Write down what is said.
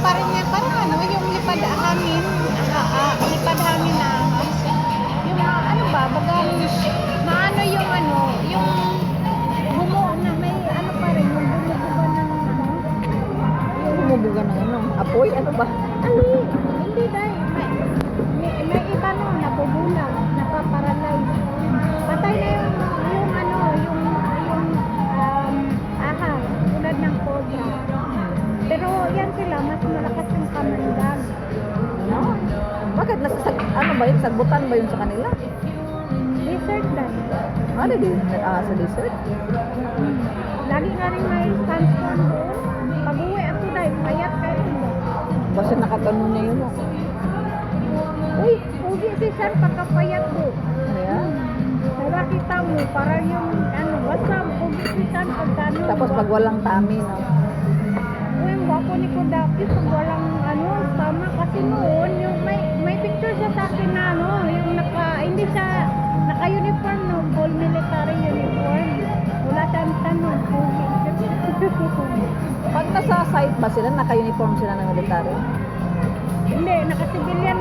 pa rin yan. Parang ano, yung lipad hangin. Lipad hangin na ahas. Yung ano ba, bagang maano yung ano, yung na may ano pa rin, yung bumubuga ng ano. Bumubuga ng ano? Apoy? Ano ba? Hindi dahil. May iba no, nabubulag, napaparalyze. Patay na yung ano, yung ahas, tulad ng cobra. Pero yan sila, mas malakas yung kamandag. Ano? Bakit? Ano ba yun? Sagbutan ba yun sa kanila? Desert dahil. Ano din? Sa desert? Lagi nga rin may sandstorm doon. Pag-uwi ako dahil, payat kayo mo. Basta nakatanon na yun. Uy, uwi si San pagkapayat mo. Ayan. Wala kita mo, para yung ano, basta uwi si San pagkano. Tapos pag walang tami, no? Uy, wapo ni Kodaki pag walang ano, tama kasi noon, yung may picture siya sa akin na ano, yung hindi siya naka-uniform no, full military uniform. Wala siyang tanong. Pag nasa site ba sila, naka-uniform sila ng military? Hindi, naka-civilian